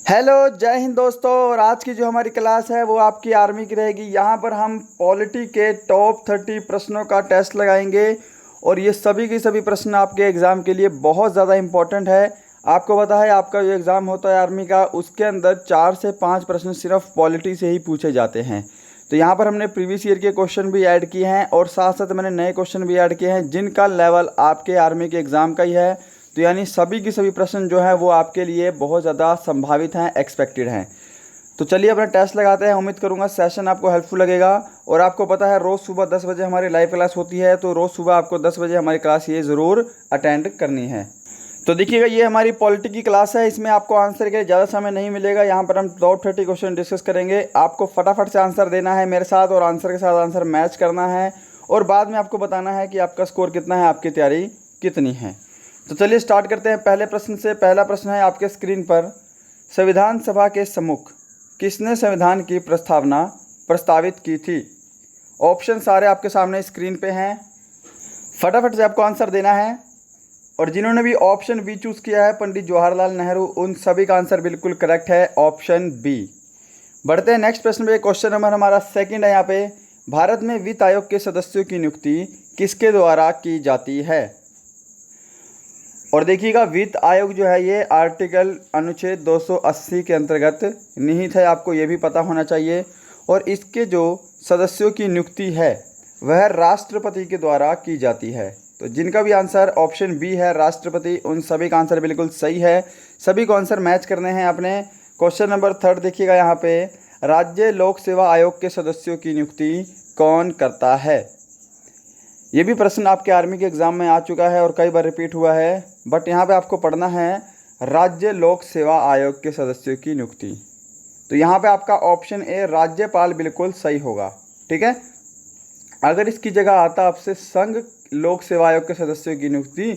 Hello, जय हिंद दोस्तों। और आज की जो हमारी क्लास है वो आपकी आर्मी की रहेगी। यहाँ पर हम पॉलिटी के टॉप 30 प्रश्नों का टेस्ट लगाएंगे और ये सभी के सभी प्रश्न आपके एग्ज़ाम के लिए बहुत ज़्यादा इम्पोर्टेंट है। आपको पता है आपका जो एग्ज़ाम होता है आर्मी का, उसके अंदर 4 से 5 प्रश्न सिर्फ पॉलिटी से ही पूछे जाते हैं। तो यहाँ पर हमने प्रीवियस ईयर के क्वेश्चन भी ऐड किए हैं और साथ साथ मैंने नए क्वेश्चन भी ऐड किए हैं जिनका लेवल आपके आर्मी के एग्ज़ाम का ही है। तो यानी सभी के सभी प्रश्न जो हैं वो आपके लिए बहुत ज़्यादा संभावित हैं, एक्सपेक्टेड हैं। तो चलिए अपना टेस्ट लगाते हैं। उम्मीद करूंगा सेशन आपको हेल्पफुल लगेगा। और आपको पता है रोज़ सुबह 10 बजे हमारी लाइव क्लास होती है, तो रोज़ सुबह आपको 10 बजे हमारी क्लास ये ज़रूर अटेंड करनी है। तो देखिएगा, ये हमारी पॉलिटी की क्लास है। इसमें आपको आंसर के लिए ज़्यादा समय नहीं मिलेगा। यहाँ पर हम टॉप 30 क्वेश्चन डिस्कस करेंगे। आपको फटाफट से आंसर देना है मेरे साथ और आंसर के साथ आंसर मैच करना है और बाद में आपको बताना है कि आपका स्कोर कितना है, आपकी तैयारी कितनी है। तो चलिए स्टार्ट करते हैं पहले प्रश्न से। पहला प्रश्न है आपके स्क्रीन पर, संविधान सभा के सम्मुख किसने संविधान की प्रस्तावना प्रस्तावित की थी? ऑप्शन सारे आपके सामने स्क्रीन पे हैं, फटाफट से आपको आंसर देना है। और जिन्होंने भी ऑप्शन बी चूज़ किया है, पंडित जवाहरलाल नेहरू, उन सभी का आंसर बिल्कुल करेक्ट है, ऑप्शन बी। बढ़ते हैं नेक्स्ट प्रश्न पे। क्वेश्चन नंबर हमारा सेकंड है यहाँ पे, भारत में वित्त आयोग के सदस्यों की नियुक्ति किसके द्वारा की जाती है? और देखिएगा, वित्त आयोग जो है ये आर्टिकल अनुच्छेद 280 के अंतर्गत निहित है, आपको ये भी पता होना चाहिए। और इसके जो सदस्यों की नियुक्ति है वह राष्ट्रपति के द्वारा की जाती है। तो जिनका भी आंसर ऑप्शन बी है, राष्ट्रपति, उन सभी का आंसर बिल्कुल सही है। सभी को आंसर मैच करने हैं अपने। क्वेश्चन नंबर थर्ड देखिएगा यहाँ पे, राज्य लोक सेवा आयोग के सदस्यों की नियुक्ति कौन करता है? ये भी प्रश्न आपके आर्मी के एग्ज़ाम में आ चुका है और कई बार रिपीट हुआ है, बट यहाँ पे आपको पढ़ना है राज्य लोक सेवा आयोग के सदस्यों की नियुक्ति। तो यहाँ पे आपका ऑप्शन ए राज्यपाल बिल्कुल सही होगा, ठीक है। अगर इसकी जगह आता आपसे संघ लोक सेवा आयोग के सदस्यों की नियुक्ति,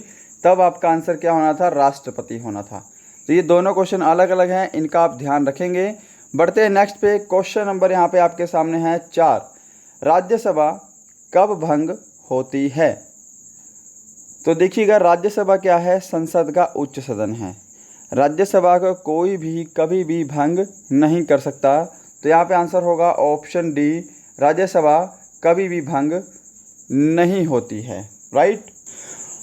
तब आपका आंसर क्या होना था? राष्ट्रपति होना था। तो ये दोनों क्वेश्चन अलग अलग हैं, इनका आप ध्यान रखेंगे। बढ़ते हैं नेक्स्ट पे। क्वेश्चन नंबर यहाँ पे आपके सामने है 4, राज्यसभा कब भंग होती है? तो देखिएगा, राज्यसभा क्या है? संसद का उच्च सदन है। राज्यसभा को कोई भी कभी भी भंग नहीं कर सकता। तो यहाँ पे आंसर होगा ऑप्शन डी, राज्यसभा कभी भी भंग नहीं होती है, राइट।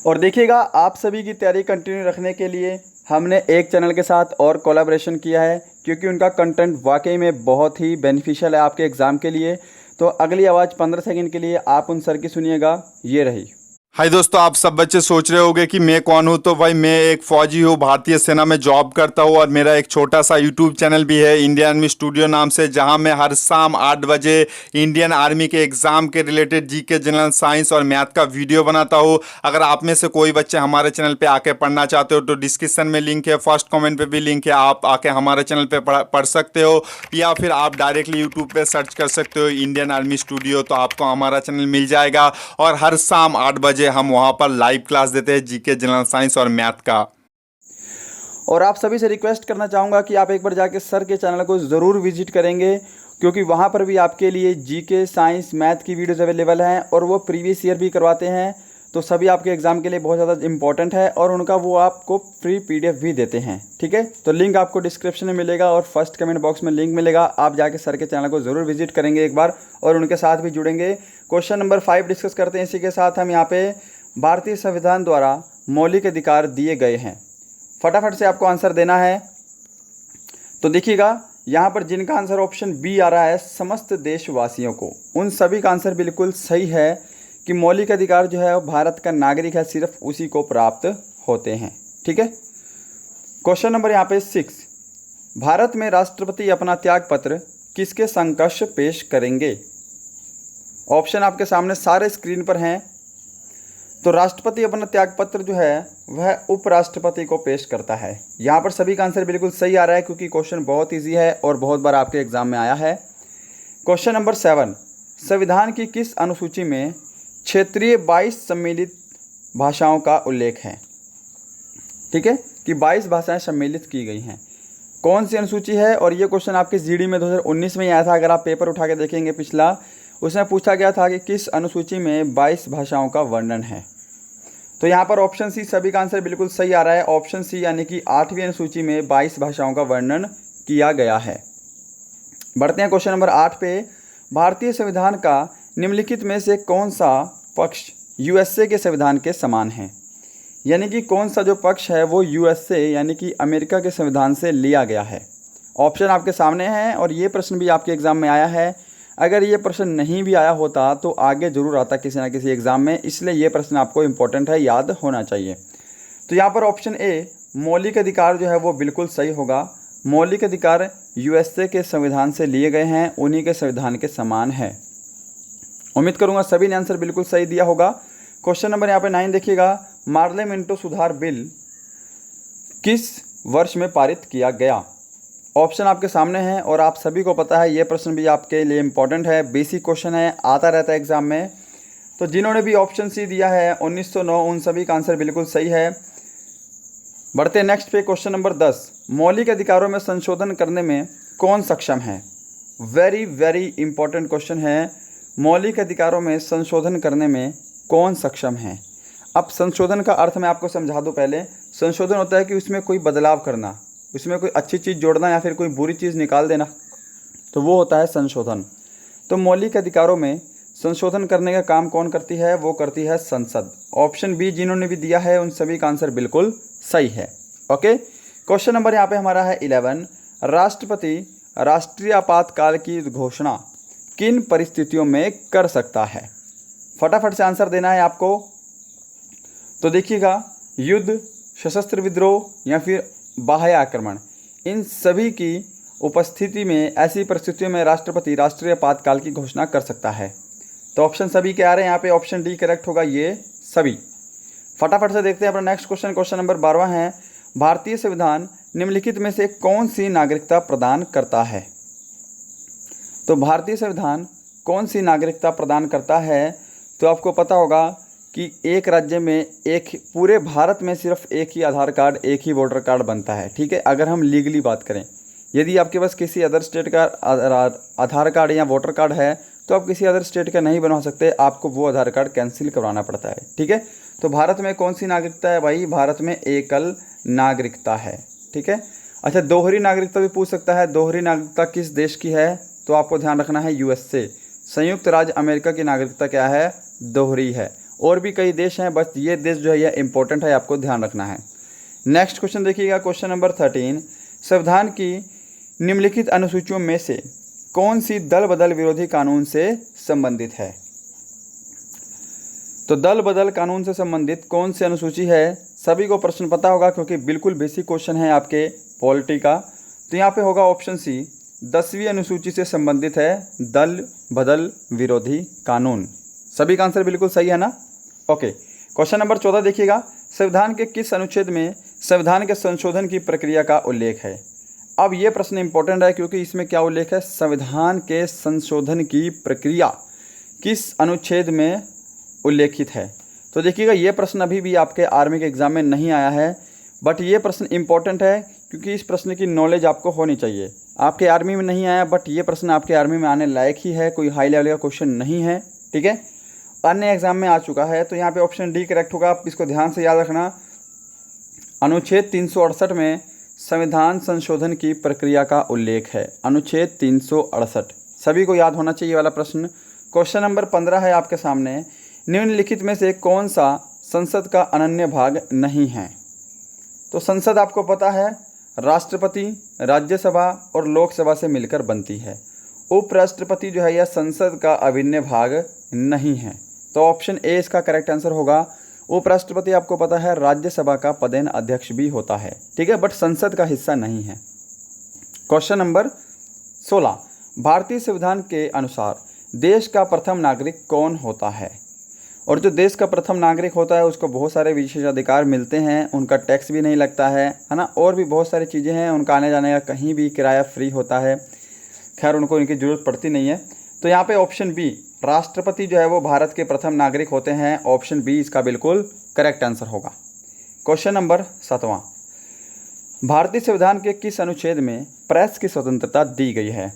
और देखिएगा, आप सभी की तैयारी कंटिन्यू रखने के लिए हमने एक चैनल के साथ और कोलैबोरेशन किया है, क्योंकि उनका कंटेंट वाकई में बहुत ही बेनिफिशियल है आपके एग्ज़ाम के लिए। तो अगली आवाज़ 15 सेकंड के लिए आप उन सर की सुनिएगा, ये रही। हाय दोस्तों, आप सब बच्चे सोच रहे होंगे कि मैं कौन हूं। तो भाई, मैं एक फौजी हूं, भारतीय सेना में जॉब करता हूं और मेरा एक छोटा सा यूट्यूब चैनल भी है, इंडियन आर्मी स्टूडियो नाम से, जहां मैं हर शाम 8 बजे इंडियन आर्मी के एग्जाम के रिलेटेड जीके, जनरल साइंस और मैथ का वीडियो बनाता हूं। अगर आप में से कोई बच्चे हमारे चैनल पर आके पढ़ना चाहते हो तो डिस्क्रिप्शन में लिंक है, फर्स्ट कॉमेंट पर भी लिंक है, आप आके हमारे चैनल पर पढ़ सकते हो, या फिर आप डायरेक्टली यूट्यूब पर सर्च कर सकते हो इंडियन आर्मी स्टूडियो, तो आपको हमारा चैनल मिल जाएगा। और हर शाम 8 बजे हम वहां पर लाइव क्लास देते हैं जीके, जनरल साइंस और मैथ का। और आप सभी से रिक्वेस्ट करना चाहूँगा कि आप एक बार जाके सर के चैनल को ज़रूर विजिट करेंगे, क्योंकि वहाँ पर भी आपके लिए जीके, साइंस, मैथ की वीडियोज़ अवेलेबल हैं और वो प्रीवियस ईयर भी करवाते हैं। तो सभी आपके एग्ज़ाम के लिए बहुत ज़्यादा इंपॉर्टेंट है और उनका वो आपको फ्री PDF भी देते हैं, ठीक है। तो लिंक आपको डिस्क्रिप्शन में मिलेगा और फर्स्ट कमेंट बॉक्स में लिंक मिलेगा। आप जाके सर के चैनल को ज़रूर विजिट करेंगे एक बार और उनके साथ भी जुड़ेंगे। क्वेश्चन नंबर 5 डिस्कस करते हैं। इसी के साथ हम यहाँ पे, भारतीय संविधान द्वारा मौलिक अधिकार दिए गए हैं, फटाफट से आपको आंसर देना है। तो देखिएगा, यहाँ पर जिनका आंसर ऑप्शन बी आ रहा है, समस्त देशवासियों को, उन सभी का आंसर बिल्कुल सही है कि मौलिक अधिकार जो है वो भारत का नागरिक है, सिर्फ उसी को प्राप्त होते हैं, ठीक है। क्वेश्चन नंबर यहाँ पे 6, भारत में राष्ट्रपति अपना त्याग पत्र किसके समकक्ष पेश करेंगे? ऑप्शन आपके सामने सारे स्क्रीन पर हैं। तो राष्ट्रपति अपना त्यागपत्र जो है वह उपराष्ट्रपति को पेश करता है। यहाँ पर सभी का आंसर बिल्कुल सही आ रहा है, क्योंकि क्वेश्चन बहुत इजी है और बहुत बार आपके एग्जाम में आया है। क्वेश्चन नंबर 7, संविधान की किस अनुसूची में क्षेत्रीय 22 सम्मिलित भाषाओं का उल्लेख है? ठीक है, कि 22 भाषाएं सम्मिलित की गई हैं। कौन सी अनुसूची है? और ये क्वेश्चन आपके जीडी में 2019 में ही आया था। अगर आप पेपर उठा के देखेंगे पिछला, उसमें पूछा गया था कि किस अनुसूची में 22 भाषाओं का वर्णन है। तो यहाँ पर ऑप्शन सी, सभी का आंसर बिल्कुल सही आ रहा है, ऑप्शन सी, यानी कि 8वीं अनुसूची में 22 भाषाओं का वर्णन किया गया है। बढ़ते हैं क्वेश्चन नंबर 8 पे। भारतीय संविधान का निम्नलिखित में से कौन सा पक्ष यूएसए के संविधान के समान है? यानी कि कौन सा जो पक्ष है वो यूएसए यानी कि अमेरिका के संविधान से लिया गया है। ऑप्शन आपके सामने हैं और ये प्रश्न भी आपके एग्ज़ाम में आया है। अगर ये प्रश्न नहीं भी आया होता तो आगे ज़रूर आता किसी ना किसी एग्ज़ाम में, इसलिए ये प्रश्न आपको इम्पोर्टेंट है, याद होना चाहिए। तो यहाँ पर ऑप्शन ए मौलिक अधिकार जो है वो बिल्कुल सही होगा। मौलिक अधिकार यूएसए के संविधान से लिए गए हैं, उन्हीं के संविधान के समान है। उम्मीद करूंगा सभी ने आंसर बिल्कुल सही दिया होगा। क्वेश्चन नंबर यहाँ पे 9 देखिएगा। पार्लियामेंटो सुधार बिल किस वर्ष में पारित किया गया? ऑप्शन आपके सामने हैं और आप सभी को पता है ये प्रश्न भी आपके लिए इम्पोर्टेंट है, बेसिक क्वेश्चन है, आता रहता है एग्जाम में। तो जिन्होंने भी ऑप्शन सी दिया है 1909, उन सभी का आंसर बिल्कुल सही है। बढ़ते हैं नेक्स्ट पे। Question number 10। मौलिक अधिकारों में संशोधन करने में कौन सक्षम है? वेरी वेरी इंपॉर्टेंट क्वेश्चन है। मौलिक अधिकारों में संशोधन करने में कौन सक्षम है? अब संशोधन का अर्थ मैं आपको समझा दूं। पहले संशोधन होता है कि उसमें कोई बदलाव करना, उसमें कोई अच्छी चीज़ जोड़ना या फिर कोई बुरी चीज़ निकाल देना, तो वो होता है संशोधन। तो मौलिक अधिकारों में संशोधन करने का काम कौन करती है? वो करती है संसद। ऑप्शन बी जिन्होंने भी दिया है उन सभी का आंसर बिल्कुल सही है। ओके, क्वेश्चन नंबर यहाँ पे हमारा है 11। राष्ट्रपति राष्ट्रीय आपातकाल की घोषणा किन परिस्थितियों में कर सकता है? फटाफट से आंसर देना है आपको। तो देखिएगा, युद्ध, सशस्त्र विद्रोह या फिर बाह्य आक्रमण, इन सभी की उपस्थिति में ऐसी परिस्थितियों में राष्ट्रपति राष्ट्रीय आपातकाल की घोषणा कर सकता है। तो ऑप्शन सभी के आ रहे हैं यहाँ पे, ऑप्शन डी करेक्ट होगा, ये सभी। फटाफट से देखते हैं अपना नेक्स्ट क्वेश्चन। क्वेश्चन नंबर 12 है। भारतीय संविधान निम्नलिखित में से कौन सी नागरिकता प्रदान करता है? तो भारतीय संविधान कौन सी नागरिकता प्रदान करता है? तो आपको पता होगा कि एक राज्य में, एक पूरे भारत में सिर्फ एक ही आधार कार्ड, एक ही वोटर कार्ड बनता है। ठीक है, अगर हम लीगली बात करें, यदि आपके पास किसी अदर स्टेट का आधार कार्ड या वोटर कार्ड है तो आप किसी अदर स्टेट का नहीं बना सकते, आपको वो आधार कार्ड कैंसिल करवाना पड़ता है। ठीक है, तो भारत में कौन सी नागरिकता है भाई? भारत में एकल नागरिकता है। ठीक है, अच्छा, दोहरी नागरिकता भी पूछ सकता है। दोहरी नागरिकता किस देश की है? तो आपको ध्यान रखना है यूएसए, संयुक्त राज्य अमेरिका की नागरिकता क्या है? दोहरी है। और भी कई देश हैं, बस ये देश जो है यह इंपॉर्टेंट है, आपको ध्यान रखना है। नेक्स्ट क्वेश्चन देखिएगा, क्वेश्चन नंबर 13। संविधान की निम्नलिखित अनुसूचियों में से कौन सी दल बदल विरोधी कानून से संबंधित है? तो दल बदल कानून से संबंधित कौन सी अनुसूची है? सभी को प्रश्न पता होगा क्योंकि बिल्कुल बेसिक क्वेश्चन है आपके पॉलिटी का। तो यहाँ पे होगा ऑप्शन सी, 10वीं अनुसूची से संबंधित है दल बदल विरोधी कानून। सभी का आंसर बिल्कुल सही है ना? ओके, क्वेश्चन नंबर 14 देखिएगा। संविधान के किस अनुच्छेद में संविधान के संशोधन की प्रक्रिया का उल्लेख है? अब ये प्रश्न इंपॉर्टेंट है क्योंकि इसमें क्या उल्लेख है? संविधान के संशोधन की प्रक्रिया किस अनुच्छेद में उल्लेखित है? तो देखिएगा, ये प्रश्न अभी भी आपके आर्मी के एग्जाम में नहीं आया है, बट ये प्रश्न इंपॉर्टेंट है क्योंकि इस प्रश्न की नॉलेज आपको होनी चाहिए। आपके आर्मी में नहीं आया, बट ये प्रश्न आपके आर्मी में आने लायक ही है, कोई हाई लेवल का क्वेश्चन नहीं है। ठीक है, अन्य एग्जाम में आ चुका है। तो यहाँ पे ऑप्शन डी करेक्ट होगा, आप इसको ध्यान से याद रखना। अनुच्छेद 368 में संविधान संशोधन की प्रक्रिया का उल्लेख है। अनुच्छेद 368 सभी को याद होना चाहिए वाला प्रश्न। क्वेश्चन नंबर 15 है आपके सामने। निम्नलिखित में से कौन सा संसद का अनन्य भाग नहीं है? तो संसद आपको पता है राष्ट्रपति, राज्यसभा और लोकसभा से मिलकर बनती है। उपराष्ट्रपति जो है यह संसद का अभिन्न भाग नहीं है। तो ऑप्शन ए इसका करेक्ट आंसर होगा। उपराष्ट्रपति आपको पता है राज्यसभा का पदेन अध्यक्ष भी होता है। ठीक है, बट संसद का हिस्सा नहीं है। Question number 16। भारतीय संविधान के अनुसार देश का प्रथम नागरिक कौन होता है? और जो देश का प्रथम नागरिक होता है उसको बहुत सारे विशेषाधिकार मिलते हैं, उनका टैक्स भी नहीं लगता है ना, और भी बहुत सारी चीज़ें हैं, उनका आने जाने का कहीं भी किराया फ्री होता है। खैर उनको इनकी ज़रूरत पड़ती नहीं है। तो यहाँ पे ऑप्शन बी, राष्ट्रपति जो है वो भारत के प्रथम नागरिक होते हैं। ऑप्शन बी इसका बिल्कुल करेक्ट आंसर होगा। क्वेश्चन नंबर 7वां। भारतीय संविधान के किस अनुच्छेद में प्रेस की स्वतंत्रता दी गई है?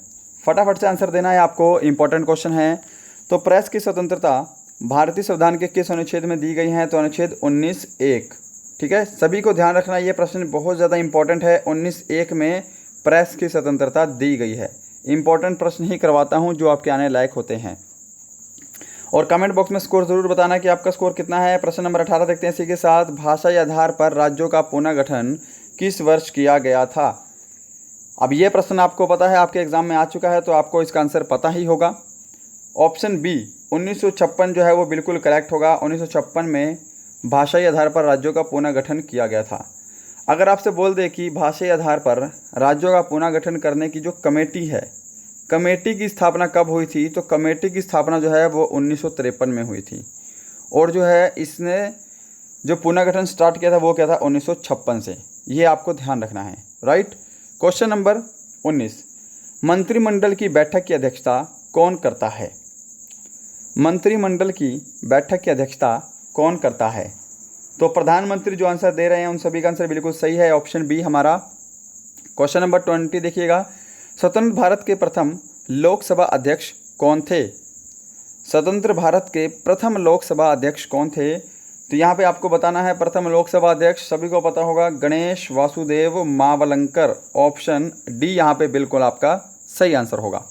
फटाफट से आंसर देना है आपको, इंपॉर्टेंट क्वेश्चन है। तो प्रेस की स्वतंत्रता भारतीय संविधान के किस अनुच्छेद में दी गई है? तो अनुच्छेद 19(1). ठीक है, सभी को ध्यान रखना, ये प्रश्न बहुत ज़्यादा इंपॉर्टेंट है। 19(1) में प्रेस की स्वतंत्रता दी गई है? इंपॉर्टेंट प्रश्न ही करवाता हूँ जो आपके आने लायक होते हैं। और कमेंट बॉक्स में स्कोर ज़रूर बताना कि आपका स्कोर कितना है। प्रश्न नंबर 18 देखते हैं इसी के साथ। भाषाई आधार पर राज्यों का पुनर्गठन किस वर्ष किया गया था? अब ये प्रश्न आपको पता है, आपके एग्जाम में आ चुका है, तो आपको इसका आंसर पता ही होगा। ऑप्शन बी 1956 जो है वो बिल्कुल करेक्ट होगा। 1956 में भाषाई आधार पर राज्यों का पुनर्गठन किया गया था। अगर आपसे बोल दे कि भाषाई आधार पर राज्यों का पुनर्गठन करने की जो कमेटी है, कमेटी की स्थापना कब हुई थी, तो कमेटी की स्थापना जो है वो 1953 में हुई थी। और जो है इसने जो पुनर्गठन स्टार्ट किया था वो क्या था, 1956 से। ये आपको ध्यान रखना है, राइट। क्वेश्चन नंबर 19, मंत्रिमंडल की बैठक की अध्यक्षता कौन करता है? मंत्रिमंडल की बैठक की अध्यक्षता कौन करता है? तो प्रधानमंत्री जो आंसर दे रहे हैं उन सभी का आंसर बिल्कुल सही है, ऑप्शन बी हमारा। क्वेश्चन नंबर 20 देखिएगा, स्वतंत्र भारत के प्रथम लोकसभा अध्यक्ष कौन थे? स्वतंत्र भारत के प्रथम लोकसभा अध्यक्ष कौन थे? तो यहाँ पे आपको बताना है प्रथम लोकसभा अध्यक्ष सभी को पता होगा, गणेश वासुदेव मावलंकर। ऑप्शन डी यहाँ पे बिल्कुल आपका सही आंसर होगा।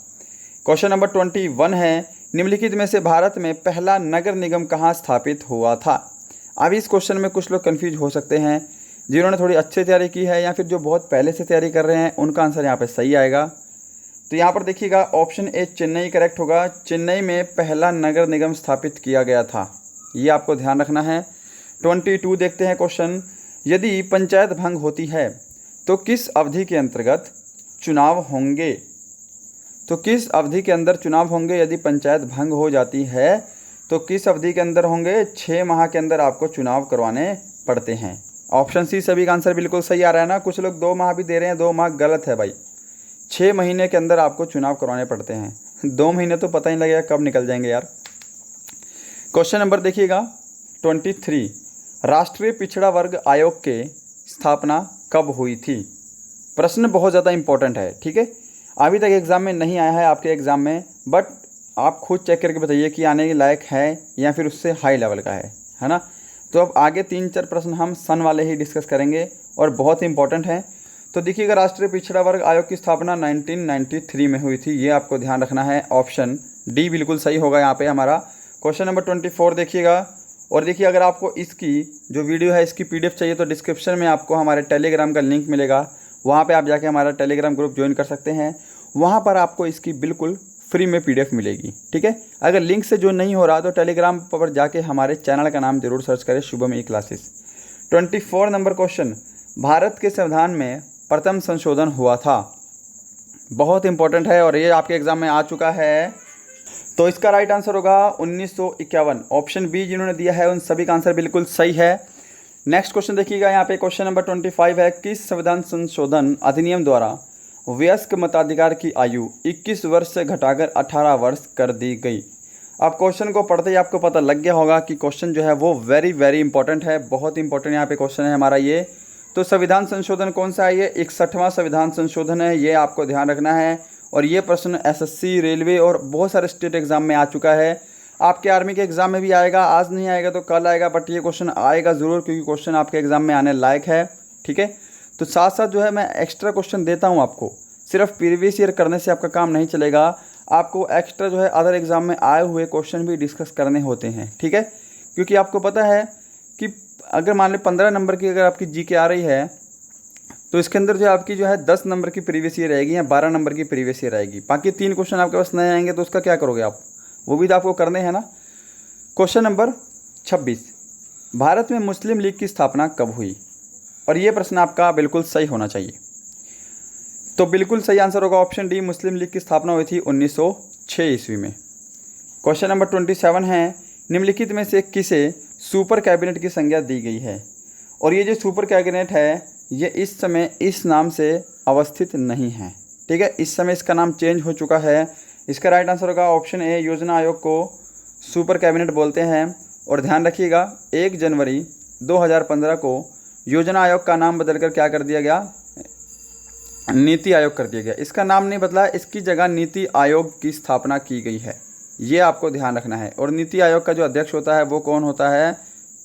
क्वेश्चन नंबर 21 है, निम्नलिखित में से भारत में पहला नगर निगम कहाँ स्थापित हुआ था? अब इस क्वेश्चन में कुछ लोग कंफ्यूज हो सकते हैं, जिन्होंने थोड़ी अच्छी तैयारी की है या फिर जो बहुत पहले से तैयारी कर रहे हैं, उनका आंसर यहाँ पे सही आएगा। तो यहाँ पर देखिएगा ऑप्शन ए चेन्नई करेक्ट होगा। चेन्नई में पहला नगर निगम स्थापित किया गया था, ये आपको ध्यान रखना है। 22 देखते हैं क्वेश्चन, यदि पंचायत भंग होती है तो किस अवधि के अंतर्गत चुनाव होंगे? तो किस अवधि के अंदर चुनाव होंगे? यदि पंचायत भंग हो जाती है तो किस अवधि के अंदर होंगे? 6 माह के अंदर आपको चुनाव करवाने पड़ते हैं। ऑप्शन सी सभी का आंसर बिल्कुल सही आ रहा है ना। कुछ लोग 2 माह भी दे रहे हैं, 2 माह गलत है भाई। 6 महीने के अंदर आपको चुनाव करवाने पड़ते हैं। 2 महीने तो पता ही नहीं लगेगा कब निकल जाएंगे यार। क्वेश्चन नंबर देखिएगा 23, राष्ट्रीय पिछड़ा वर्ग आयोग के स्थापना कब हुई थी? प्रश्न बहुत ज़्यादा इंपॉर्टेंट है, ठीक है। अभी तक एग्ज़ाम में नहीं आया है आपके एग्ज़ाम में, बट आप खुद चेक करके बताइए कि आने के लायक है या फिर उससे हाई लेवल का है ना। तो अब आगे 3-4 प्रश्न हम सन वाले ही डिस्कस करेंगे और बहुत इंपॉर्टेंट हैं। तो देखिएगा, राष्ट्रीय पिछड़ा वर्ग आयोग की स्थापना 1993 में हुई थी, ये आपको ध्यान रखना है। ऑप्शन डी बिल्कुल सही होगा यहाँ पे हमारा। क्वेश्चन नंबर 24 देखिएगा, और देखिए अगर आपको इसकी जो वीडियो है इसकी PDF चाहिए तो डिस्क्रिप्शन में आपको हमारे टेलीग्राम का लिंक मिलेगा, वहाँ पे आप जाके हमारा टेलीग्राम ग्रुप ज्वाइन कर सकते हैं। वहाँ पर आपको इसकी बिल्कुल फ्री में PDF मिलेगी, ठीक है। अगर लिंक से जो नहीं हो रहा तो टेलीग्राम पर जाके हमारे चैनल का नाम जरूर सर्च करें, शुभम ई क्लासेस। 24 नंबर क्वेश्चन, भारत के संविधान में प्रथम संशोधन हुआ था? बहुत इंपॉर्टेंट है और ये आपके एग्जाम में आ चुका है। तो इसका राइट आंसर होगा 1951। ऑप्शन बी जिन्होंने दिया है उन सभी का आंसर बिल्कुल सही है। नेक्स्ट क्वेश्चन देखिएगा, यहाँ पे क्वेश्चन नंबर 25 है, किस संविधान संशोधन अधिनियम द्वारा वयस्क मताधिकार की आयु 21 वर्ष से घटाकर 18 वर्ष कर दी गई? अब क्वेश्चन को पढ़ते ही आपको पता लग गया होगा कि क्वेश्चन जो है वो वेरी इंपॉर्टेंट है, बहुत इंपॉर्टेंट यहाँ पे क्वेश्चन है हमारा ये। तो संविधान संशोधन कौन सा है? ये 61वां संविधान संशोधन है, ये आपको ध्यान रखना है। और ये प्रश्न SSC, रेलवे और बहुत सारे स्टेट एग्जाम में आ चुका है। आपके आर्मी के एग्जाम में भी आएगा, आज नहीं आएगा तो कल आएगा, बट ये क्वेश्चन आएगा ज़रूर, क्योंकि क्वेश्चन आपके एग्जाम में आने लायक है, ठीक है। तो साथ साथ जो है मैं एक्स्ट्रा क्वेश्चन देता हूँ आपको, सिर्फ प्रीवियस ईयर करने से आपका काम नहीं चलेगा, आपको एक्स्ट्रा जो है अदर एग्जाम में आए हुए क्वेश्चन भी डिस्कस करने होते हैं, ठीक है। क्योंकि आपको पता है कि अगर मान लो 15 नंबर की अगर आपकी GK आ रही है तो इसके अंदर जो आपकी जो है 10 नंबर की प्रीवियस ईयर रहेगी या 12 नंबर की प्रीवियस ईयर रहेगी। बाकी 3 क्वेश्चन आपके पास नए आएंगे तो उसका क्या करोगे आप? वो भी तो आपको करने हैं ना। क्वेश्चन नंबर 26, भारत में मुस्लिम लीग की स्थापना कब हुई? और ये प्रश्न आपका बिल्कुल सही होना चाहिए। तो बिल्कुल सही आंसर होगा ऑप्शन डी, मुस्लिम लीग की स्थापना हुई थी 1906 ईस्वी में। क्वेश्चन नंबर 27 है, निम्नलिखित में से किसे सुपर कैबिनेट की संज्ञा दी गई है? और ये जो सुपर कैबिनेट है ये इस समय इस नाम से अवस्थित नहीं है, ठीक है। इस समय इसका नाम चेंज हो चुका है। इसका राइट आंसर होगा ऑप्शन ए, योजना आयोग को सुपर कैबिनेट बोलते हैं। और ध्यान रखिएगा 1 जनवरी 2015 को योजना आयोग का नाम बदलकर क्या कर दिया गया? नीति आयोग कर दिया गया। इसका नाम नहीं बदला, इसकी जगह नीति आयोग की स्थापना की गई है, ये आपको ध्यान रखना है। और नीति आयोग का जो अध्यक्ष होता है वो कौन होता है?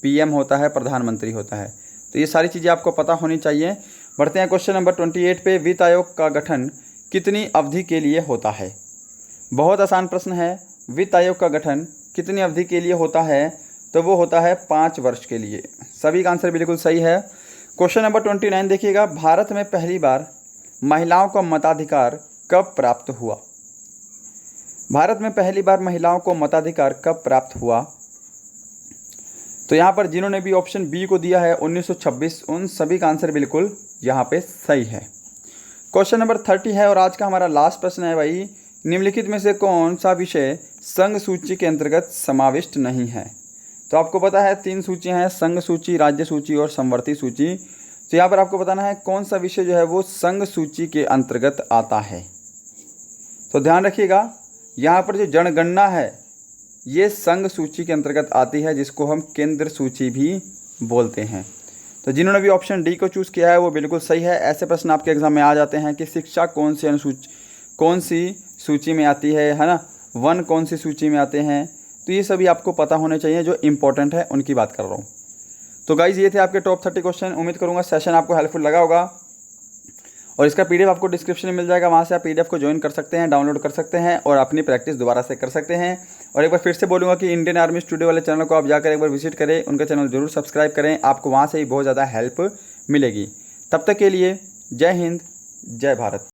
PM होता है, प्रधानमंत्री होता है। तो ये सारी चीज़ें आपको पता होनी चाहिए। बढ़ते हैं क्वेश्चन नंबर 28 पे। वित्त आयोग का गठन कितनी अवधि के लिए होता है? बहुत आसान प्रश्न है। वित्त आयोग का गठन कितनी अवधि के लिए होता है? तो वो होता है 5 वर्ष के लिए। सभी का आंसर बिल्कुल सही है। क्वेश्चन नंबर 29 देखिएगा। भारत में पहली बार महिलाओं को मताधिकार कब प्राप्त हुआ? भारत में पहली बार महिलाओं को मताधिकार कब प्राप्त हुआ? तो यहाँ पर जिन्होंने भी ऑप्शन बी को दिया है 1926, उन सभी का आंसर बिल्कुल यहाँ पे सही है। क्वेश्चन नंबर 30 है और आज का हमारा लास्ट प्रश्न है भाई। निम्नलिखित में से कौन सा विषय संघ सूची के अंतर्गत समाविष्ट नहीं है? तो आपको पता है 3 सूचियाँ हैं, संघ सूची, राज्य सूची और समवर्ती सूची। तो यहाँ पर आपको बताना है कौन सा विषय जो है वो संघ सूची के अंतर्गत आता है। तो ध्यान रखिएगा, यहाँ पर जो जनगणना है ये संघ सूची के अंतर्गत आती है, जिसको हम केंद्र सूची भी बोलते हैं। तो जिन्होंने भी ऑप्शन डी को चूज़ किया है वो बिल्कुल सही है। ऐसे प्रश्न आपके एग्जाम में आ जाते हैं कि शिक्षा कौन सी सूची में आती है ना, वन कौन सी सूची में आते हैं। तो ये सभी आपको पता होने चाहिए, जो इंपॉर्टेंट है उनकी बात कर रहा हूँ। तो गाइज ये थे आपके टॉप 30 क्वेश्चन। उम्मीद करूँगा सेशन आपको हेल्पफुल लगा होगा और इसका पीडीएफ आपको डिस्क्रिप्शन में मिल जाएगा, वहाँ से आप पीडीएफ को ज्वाइन कर सकते हैं, डाउनलोड कर सकते हैं और अपनी प्रैक्टिस दोबारा से कर सकते हैं। और एक बार फिर से बोलूँगा कि इंडियन आर्मी स्टूडियो वाले चैनल को आप जाकर एक बार विजिट करें, उनका चैनल जरूर सब्सक्राइब करें, आपको वहाँ से ही बहुत ज़्यादा हेल्प मिलेगी। तब तक के लिए जय हिंद, जय भारत।